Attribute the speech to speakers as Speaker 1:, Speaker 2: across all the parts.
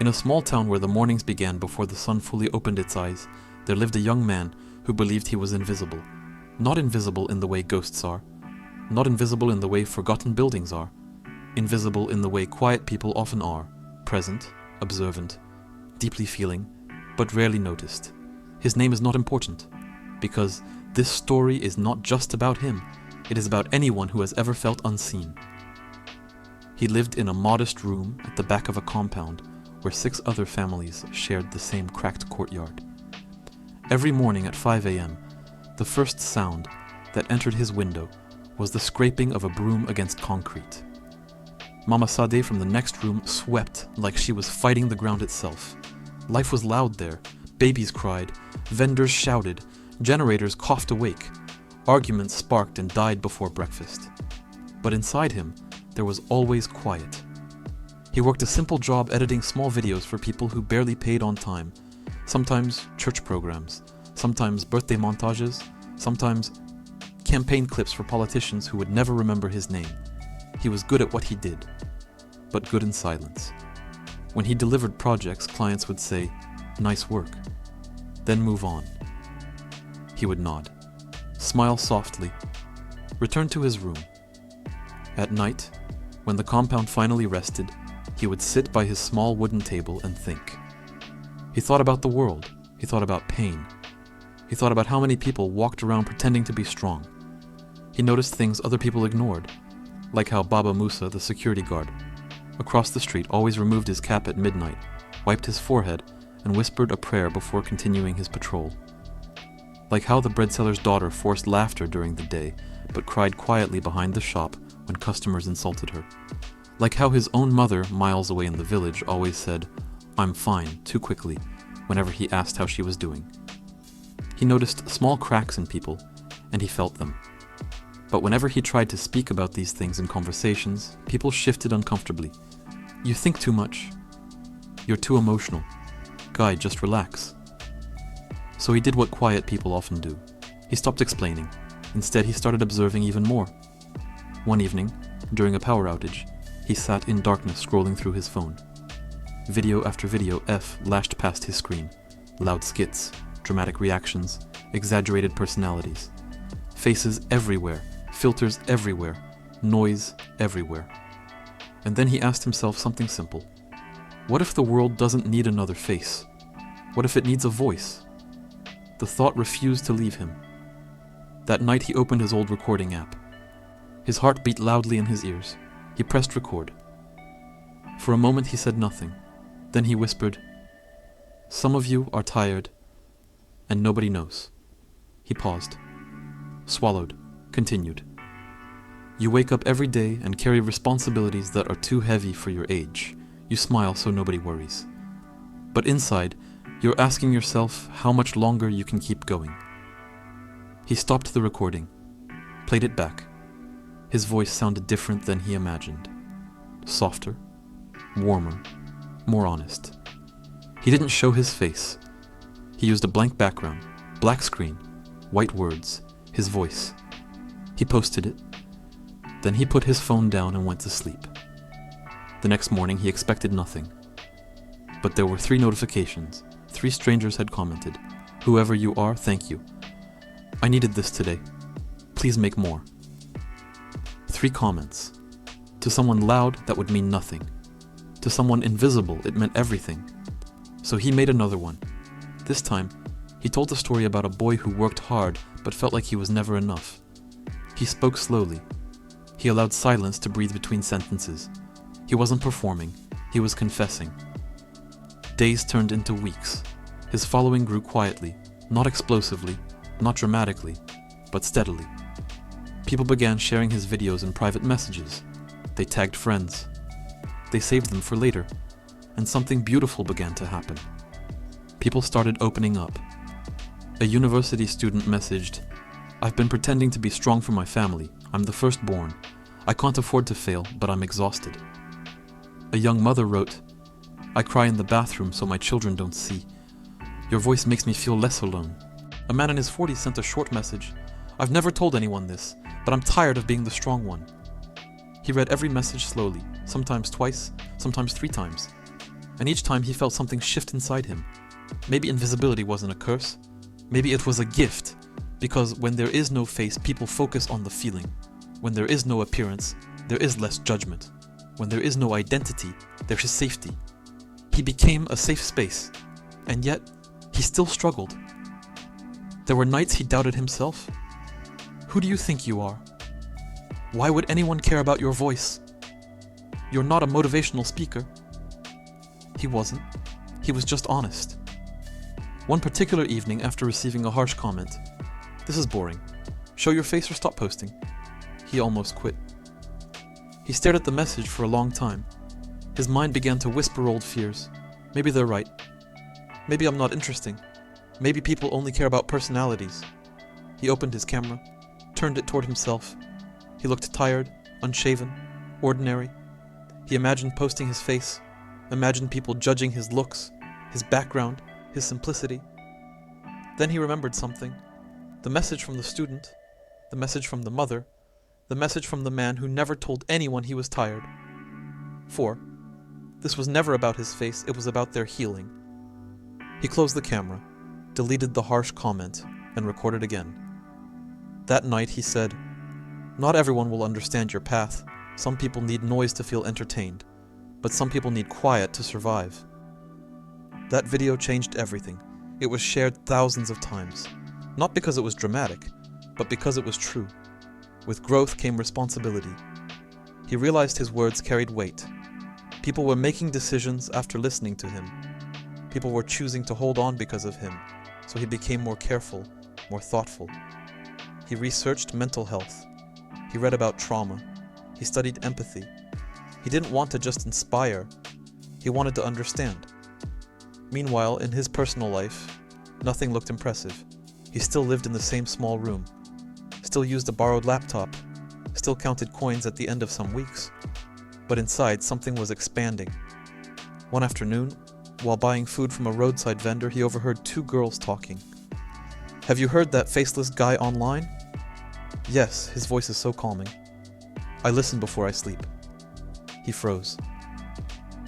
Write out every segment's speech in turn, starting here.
Speaker 1: In a small town where the mornings began before the sun fully opened its eyes, there lived a young man who believed he was invisible. Not invisible in the way ghosts are, not invisible in the way forgotten buildings are, invisible in the way quiet people often are, present, observant, deeply feeling, but rarely noticed. His name is not important, because this story is not just about him, it is about anyone who has ever felt unseen. He lived in a modest room at the back of a compound where 6 other families shared the same cracked courtyard. Every morning at 5 a.m., the first sound that entered his window was the scraping of a broom against concrete. Mama Sade from the next room swept like she was fighting the ground itself. Life was loud there. Babies cried, vendors shouted, generators coughed awake, arguments sparked and died before breakfast. But inside him, there was always quiet. He worked a simple job editing small videos for people who barely paid on time, sometimes church programs, sometimes birthday montages, sometimes campaign clips for politicians who would never remember his name. He was good at what he did, but good in silence. When he delivered projects, clients would say, "Nice work," then move on. He would nod, smile softly, return to his room. At night, when the compound finally rested, he would sit by his small wooden table and think. He thought about the world. He thought about pain. He thought about how many people walked around pretending to be strong. He noticed things other people ignored, like how Baba Musa, the security guard, across the street always removed his cap at midnight, wiped his forehead, and whispered a prayer before continuing his patrol. Like how the bread seller's daughter forced laughter during the day, but cried quietly behind the shop when customers insulted her. Like how his own mother, miles away in the village, always said, "I'm fine," too quickly, whenever he asked how she was doing. He noticed small cracks in people, and he felt them. But whenever he tried to speak about these things in conversations, people shifted uncomfortably. "You think too much. You're too emotional. Guy, just relax." So he did what quiet people often do. He stopped explaining. Instead, he started observing even more. One evening, during a power outage, he sat in darkness scrolling through his phone. Video after video lashed past his screen. Loud skits, dramatic reactions, exaggerated personalities. Faces everywhere, filters everywhere, noise everywhere. And then he asked himself something simple. What if the world doesn't need another face? What if it needs a voice? The thought refused to leave him. That night he opened his old recording app. His heart beat loudly in his ears. He pressed record. For a moment he said nothing. Then he whispered, "Some of you are tired, and nobody knows." He paused, swallowed, continued. "You wake up every day and carry responsibilities that are too heavy for your age. You smile so nobody worries. But inside, you're asking yourself how much longer you can keep going." He stopped the recording, played it back. His voice sounded different than he imagined. Softer, warmer, more honest. He didn't show his face. He used a blank background, black screen, white words, his voice. He posted it. Then he put his phone down and went to sleep. The next morning he expected nothing. But there were 3 notifications. 3 strangers had commented, "Whoever you are, thank you. I needed this today. Please make more." 3 comments. To someone loud, that would mean nothing. To someone invisible, it meant everything. So he made another one. This time, he told the story about a boy who worked hard but felt like he was never enough. He spoke slowly. He allowed silence to breathe between sentences. He wasn't performing, he was confessing. Days turned into weeks. His following grew quietly, not explosively, not dramatically, but steadily. People began sharing his videos in private messages. They tagged friends. They saved them for later, and something beautiful began to happen. People started opening up. A university student messaged, "I've been pretending to be strong for my family. I'm the firstborn. I can't afford to fail, but I'm exhausted." A young mother wrote, "I cry in the bathroom so my children don't see. Your voice makes me feel less alone." A man in his 40s sent a short message, "I've never told anyone this, but I'm tired of being the strong one." He read every message slowly, sometimes twice, sometimes 3 times. and each time he felt something shift inside him. Maybe invisibility wasn't a curse. Maybe it was a gift, because when there is no face, people focus on the feeling. When there is no appearance, there is less judgment. When there is no identity, there is safety. He became a safe space, and yet he still struggled. There were nights he doubted himself. Who do you think you are? Why would anyone care about your voice? You're not a motivational speaker. He wasn't. He was just honest. One particular evening, after receiving a harsh comment, "This is boring. Show your face or stop posting," he almost quit. He stared at the message for a long time. His mind began to whisper old fears. Maybe they're right. Maybe I'm not interesting. Maybe people only care about personalities. He opened his camera, turned it toward himself. He looked tired, unshaven, ordinary. He imagined posting his face, imagined people judging his looks, his background, his simplicity. Then he remembered something. The message from the student, the message from the mother, the message from the man who never told anyone he was tired. 4. This was never about his face, it was about their healing. He closed the camera, deleted the harsh comment, and recorded again. That night he said, "Not everyone will understand your path. Some people need noise to feel entertained, but some people need quiet to survive." That video changed everything. It was shared thousands of times, not because it was dramatic, but because it was true. With growth came responsibility. He realized his words carried weight. People were making decisions after listening to him. People were choosing to hold on because of him, so he became more careful, more thoughtful. He researched mental health. He read about trauma. He studied empathy. He didn't want to just inspire. He wanted to understand. Meanwhile, in his personal life, nothing looked impressive. He still lived in the same small room, still used a borrowed laptop, still counted coins at the end of some weeks. But inside, something was expanding. One afternoon, while buying food from a roadside vendor, he overheard 2 girls talking. "Have you heard that faceless guy online?" "Yes, his voice is so calming. I listen before I sleep." He froze.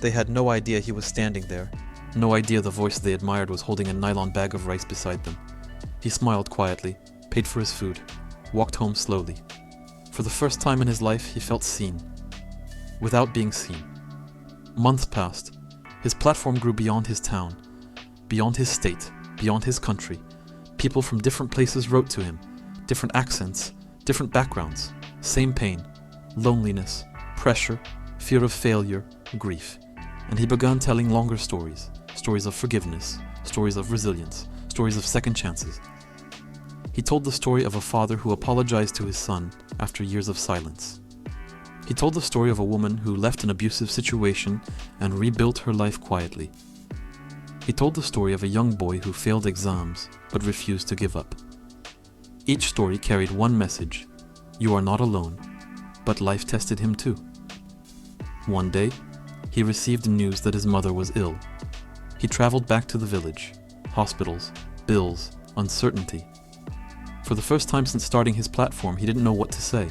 Speaker 1: They had no idea he was standing there. No idea the voice they admired was holding a nylon bag of rice beside them. He smiled quietly, paid for his food, walked home slowly. For the first time in his life, he felt seen. Without being seen. Months passed. His platform grew beyond his town, beyond his state, beyond his country. People from different places wrote to him, different accents, different backgrounds, same pain, loneliness, pressure, fear of failure, grief. And he began telling longer stories, stories of forgiveness, stories of resilience, stories of second chances. He told the story of a father who apologized to his son after years of silence. He told the story of a woman who left an abusive situation and rebuilt her life quietly. He told the story of a young boy who failed exams but refused to give up. Each story carried one message: you are not alone, but life tested him too. One day, he received news that his mother was ill. He traveled back to the village. Hospitals, bills, uncertainty. For the first time since starting his platform, he didn't know what to say.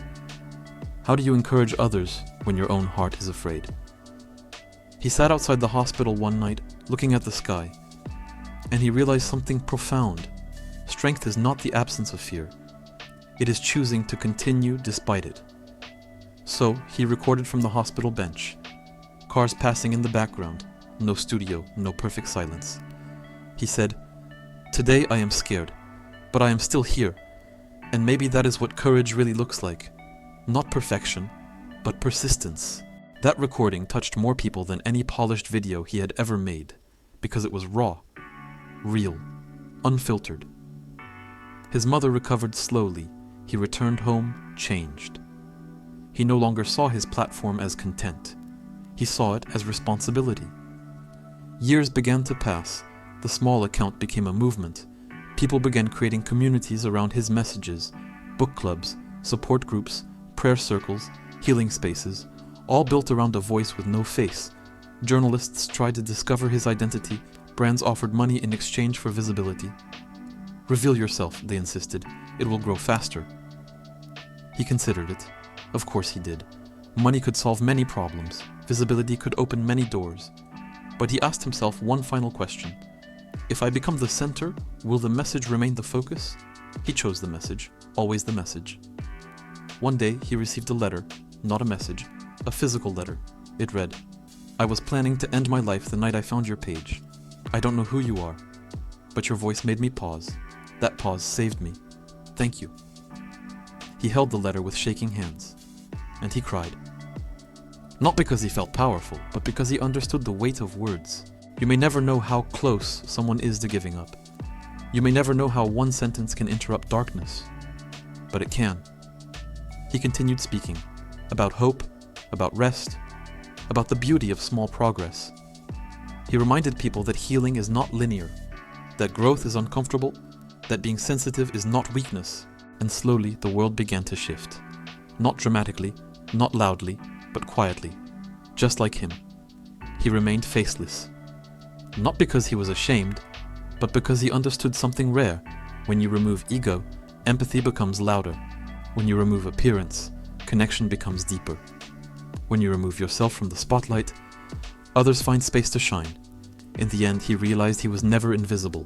Speaker 1: How do you encourage others when your own heart is afraid? He sat outside the hospital one night, looking at the sky, and he realized something profound. Strength is not the absence of fear. It is choosing to continue despite it. So, he recorded from the hospital bench. Cars passing in the background, no studio, no perfect silence. He said, "Today I am scared, but I am still here, and maybe that is what courage really looks like. Not perfection, but persistence." That recording touched more people than any polished video he had ever made, because it was raw, real, unfiltered. His mother recovered slowly. He returned home, changed. He no longer saw his platform as content. He saw it as responsibility. Years began to pass. The small account became a movement. People began creating communities around his messages, book clubs, support groups, prayer circles, healing spaces, all built around a voice with no face. Journalists tried to discover his identity. Brands offered money in exchange for visibility. "Reveal yourself," they insisted. "It will grow faster." He considered it. Of course he did. Money could solve many problems. Visibility could open many doors. But he asked himself one final question. If I become the center, will the message remain the focus? He chose the message, always the message. One day, he received a letter, not a message, a physical letter. It read, I was planning to end my life the night I found your page. I don't know who you are, but your voice made me pause. That pause saved me. Thank you. He held the letter with shaking hands, and he cried. Not because he felt powerful, but because he understood the weight of words. You may never know how close someone is to giving up. You may never know how one sentence can interrupt darkness, but it can. He continued speaking about hope, about rest, about the beauty of small progress. He reminded people that healing is not linear, that growth is uncomfortable, that being sensitive is not weakness, and slowly the world began to shift. Not dramatically, not loudly, but quietly, just like him. He remained faceless. Not because he was ashamed, but because he understood something rare. When you remove ego, empathy becomes louder. When you remove appearance, connection becomes deeper. When you remove yourself from the spotlight, others find space to shine. In the end, he realized he was never invisible.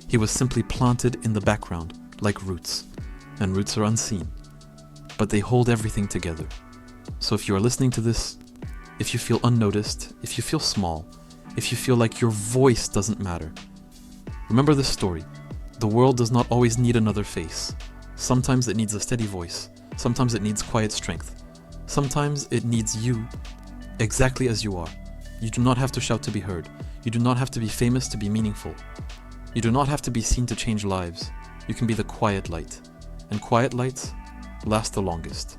Speaker 1: He was simply planted in the background, like roots. And roots are unseen, but they hold everything together. So if you are listening to this, if you feel unnoticed, if you feel small, if you feel like your voice doesn't matter, remember this story. The world does not always need another face. Sometimes it needs a steady voice. Sometimes it needs quiet strength. Sometimes it needs you exactly as you are. You do not have to shout to be heard. You do not have to be famous to be meaningful. You do not have to be seen to change lives. You can be the quiet light. And quiet lights last the longest.